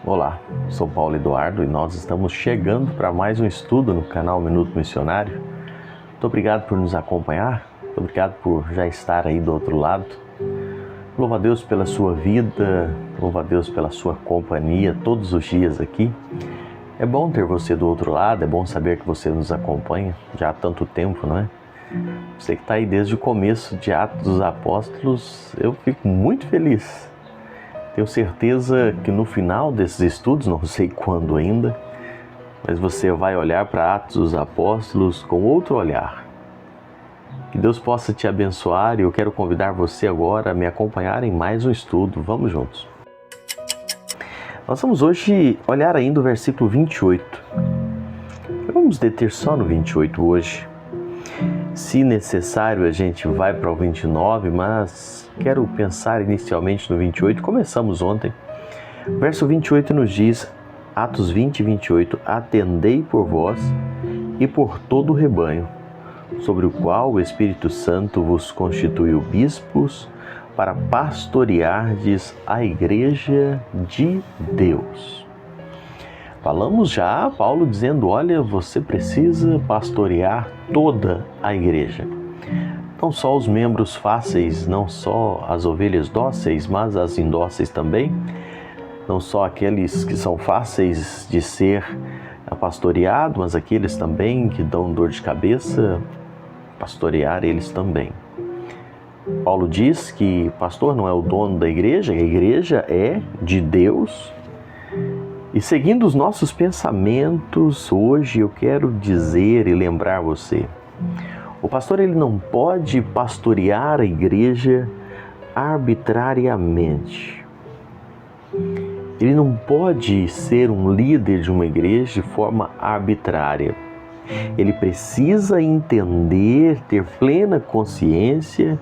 Olá, sou Paulo Eduardo e nós estamos chegando para mais um estudo no canal Minuto Missionário. Muito obrigado por nos acompanhar, muito obrigado por já estar aí do outro lado. Louva a Deus pela sua vida, louva a Deus pela sua companhia todos os dias aqui. É bom ter você do outro lado, é bom saber que você nos acompanha já há tanto tempo, não é? Você que está aí desde o começo de Atos dos Apóstolos, eu fico muito feliz. Tenho certeza que no final desses estudos, não sei quando ainda, mas você vai olhar para Atos dos Apóstolos com outro olhar. Que Deus possa te abençoar e eu quero convidar você agora a me acompanhar em mais um estudo. Vamos juntos. Nós vamos hoje olhar ainda o versículo 28. Vamos deter só no 28 hoje. Se necessário, a gente vai para o 29, mas quero pensar inicialmente no 28. Começamos ontem. O verso 28 nos diz, Atos 20, 28, atendei por vós e por todo o rebanho, sobre o qual o Espírito Santo vos constituiu bispos, para pastoreardes a igreja de Deus. Falamos já, Paulo dizendo, olha, você precisa pastorear toda a igreja. Não só os membros fáceis, não só as ovelhas dóceis, mas as indóceis também. Não só aqueles que são fáceis de ser pastoreados, mas aqueles também que dão dor de cabeça, pastorear eles também. Paulo diz que pastor não é o dono da igreja, a igreja é de Deus. E seguindo os nossos pensamentos, hoje eu quero dizer e lembrar você, o pastor ele não pode pastorear a igreja arbitrariamente. Ele não pode ser um líder de uma igreja de forma arbitrária. Ele precisa entender, ter plena consciência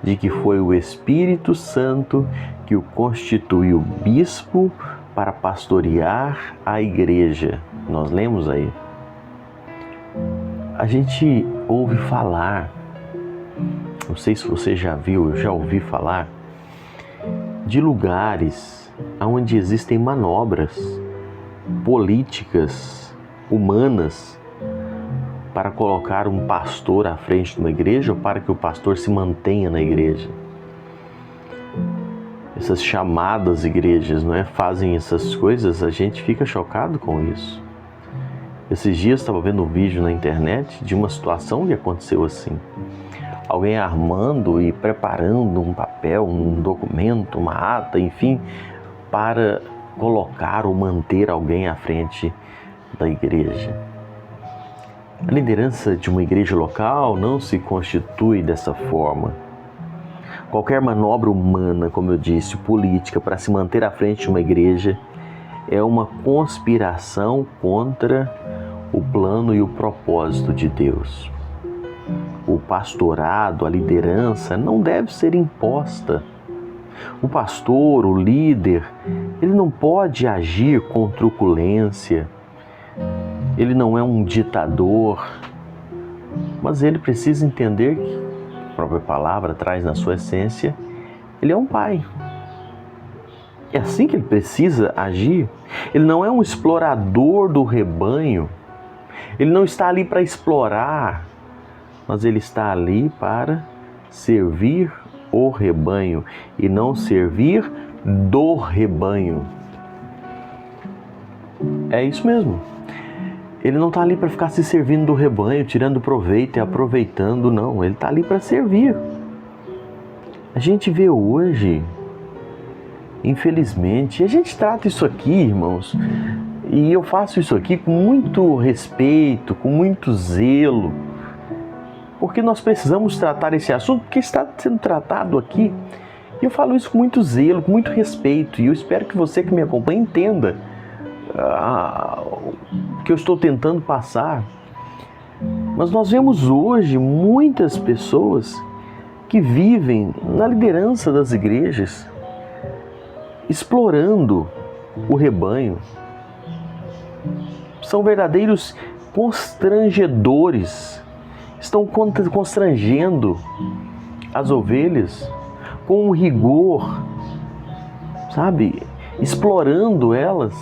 de que foi o Espírito Santo que o constituiu bispo para pastorear a igreja. Nós lemos aí. A gente ouve falar, não sei se você já viu, eu já ouvi falar, de lugares onde existem manobras políticas, humanas, para colocar um pastor à frente de uma igreja ou para que o pastor se mantenha na igreja. Essas chamadas igrejas, não é? Fazem essas coisas, a gente fica chocado com isso. Esses dias estava vendo um vídeo na internet de uma situação que aconteceu assim. Alguém armando e preparando um papel, um documento, uma ata, enfim, para colocar ou manter alguém à frente da igreja. A liderança de uma igreja local não se constitui dessa forma. Qualquer manobra humana, como eu disse, política, para se manter à frente de uma igreja, é uma conspiração contra o plano e o propósito de Deus. O pastorado, a liderança, não deve ser imposta. O pastor, o líder, ele não pode agir com truculência. Ele não é um ditador, mas ele precisa entender que a própria palavra traz na sua essência, ele é um pai. É assim que ele precisa agir. Ele não é um explorador do rebanho. Ele não está ali para explorar, mas ele está ali para servir o rebanho e não servir do rebanho. É isso mesmo. Ele não está ali para ficar se servindo do rebanho, tirando proveito e aproveitando, não. Ele está ali para servir. A gente vê hoje, infelizmente, a gente trata isso aqui, irmãos, e eu faço isso aqui com muito respeito, com muito zelo, porque nós precisamos tratar esse assunto, porque está sendo tratado aqui. E eu falo isso com muito zelo, com muito respeito, e eu espero que você que me acompanha entenda o que eu estou tentando passar. Mas nós vemos hoje muitas pessoas que vivem na liderança das igrejas, explorando o rebanho. São verdadeiros constrangedores, estão constrangendo as ovelhas com um rigor, sabe? explorando elas.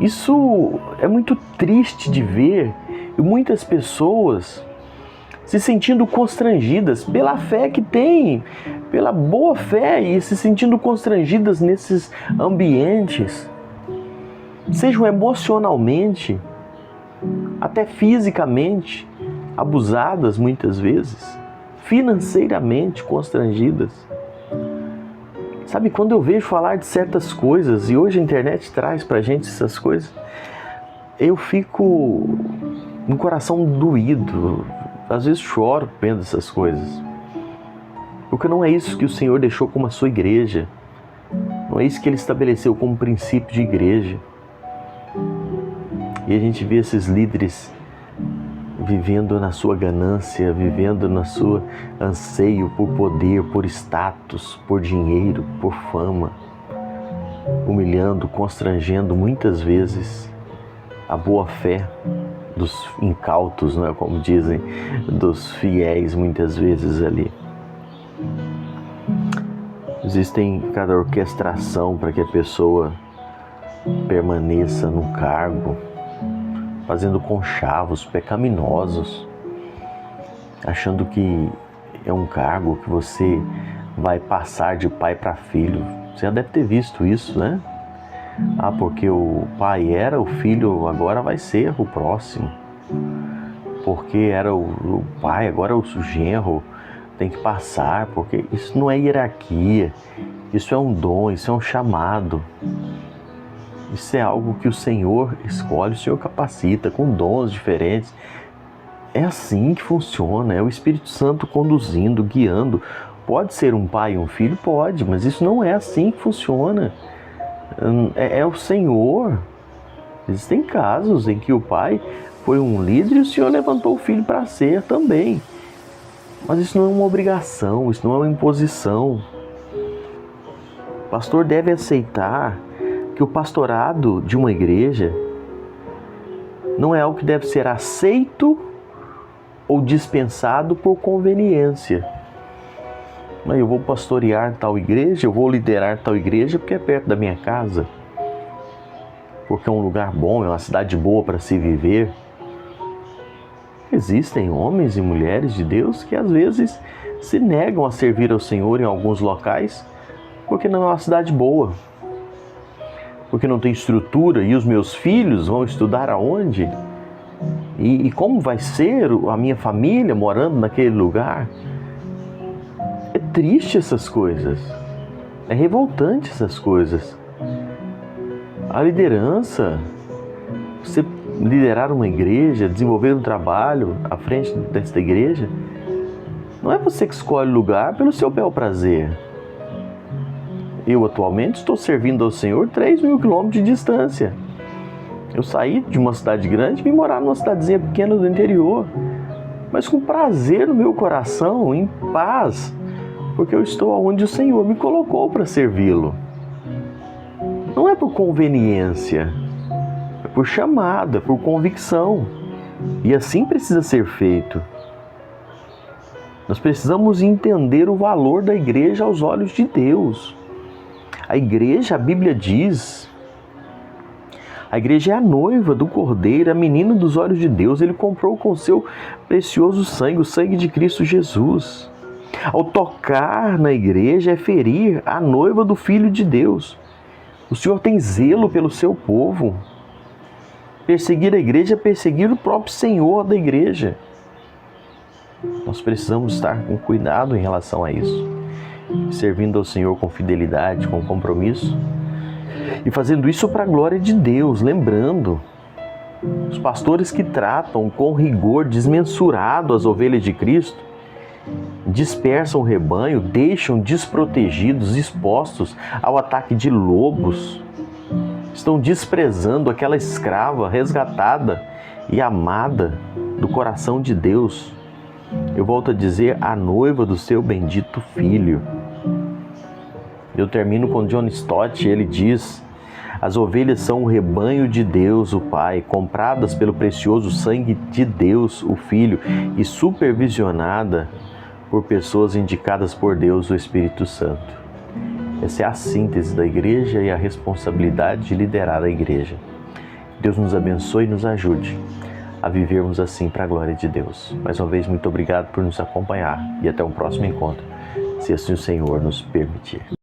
Isso é muito triste de ver, e muitas pessoas se sentindo constrangidas pela fé que têm, pela boa fé, e se sentindo constrangidas nesses ambientes, sejam emocionalmente, até fisicamente, abusadas muitas vezes, financeiramente constrangidas. Sabe, quando eu vejo falar de certas coisas, e hoje a internet traz pra gente essas coisas, eu fico com o coração doído, às vezes choro vendo essas coisas. Porque não é isso que o Senhor deixou como a sua igreja, não é isso que Ele estabeleceu como princípio de igreja. E a gente vê esses líderes vivendo na sua ganância, vivendo na sua anseio por poder, por status, por dinheiro, por fama, humilhando, constrangendo muitas vezes a boa fé dos incautos, não é como dizem, dos fiéis muitas vezes ali. Existem cada orquestração para que a pessoa permaneça no cargo, fazendo conchavos pecaminosos, achando que é um cargo que você vai passar de pai para filho. Você já deve ter visto isso, né? Ah, porque o pai era, o filho agora vai ser o próximo. Porque era o pai, agora o genro tem que passar, porque isso não é hierarquia, isso é um dom, isso é um chamado. Isso é algo que o Senhor escolhe, o Senhor capacita com dons diferentes. É assim que funciona, é o Espírito Santo conduzindo, guiando. Pode ser um pai e um filho? Pode, mas isso não é assim que funciona. É o Senhor. Existem casos em que o pai foi um líder e o Senhor levantou o filho para ser também. Mas isso não é uma obrigação, isso não é uma imposição. O pastor deve aceitar que o pastorado de uma igreja não é algo que deve ser aceito ou dispensado por conveniência. Eu vou pastorear tal igreja, eu vou liderar tal igreja porque é perto da minha casa, porque é um lugar bom, é uma cidade boa para se viver. Existem homens e mulheres de Deus que às vezes se negam a servir ao Senhor em alguns locais porque não é uma cidade boa, porque não tem estrutura, e os meus filhos vão estudar aonde? E como vai ser a minha família morando naquele lugar? É triste essas coisas, é revoltante essas coisas. A liderança, você liderar uma igreja, desenvolver um trabalho à frente desta igreja, não é você que escolhe o lugar pelo seu bel prazer. Eu atualmente estou servindo ao Senhor 3.000 quilômetros de distância. Eu saí de uma cidade grande e vim morar numa cidadezinha pequena do interior, mas com prazer no meu coração, em paz, porque eu estou onde o Senhor me colocou para servi-lo. Não é por conveniência, é por chamada, por convicção. E assim precisa ser feito. Nós precisamos entender o valor da igreja aos olhos de Deus. A igreja, a Bíblia diz, a igreja é a noiva do Cordeiro, a menina dos olhos de Deus. Ele comprou com o seu precioso sangue, o sangue de Cristo Jesus. Ao tocar na igreja é ferir a noiva do Filho de Deus. O Senhor tem zelo pelo seu povo. Perseguir a igreja é perseguir o próprio Senhor da igreja. Nós precisamos estar com cuidado em relação a isso, servindo ao Senhor com fidelidade, com compromisso, e fazendo isso para a glória de Deus. Lembrando, os pastores que tratam com rigor desmensurado as ovelhas de Cristo dispersam o rebanho, deixam desprotegidos, expostos ao ataque de lobos. Estão desprezando aquela escrava resgatada e amada do coração de Deus. Eu volto a dizer, a noiva do seu bendito Filho. Eu termino com John Stott. Ele diz: as ovelhas são o rebanho de Deus, o Pai, compradas pelo precioso sangue de Deus, o Filho, e supervisionada por pessoas indicadas por Deus, o Espírito Santo. Essa é a síntese da igreja e a responsabilidade de liderar a igreja. Deus nos abençoe e nos ajude a vivermos assim para a glória de Deus. Mais uma vez, muito obrigado por nos acompanhar e até o próximo encontro, se assim o Senhor nos permitir.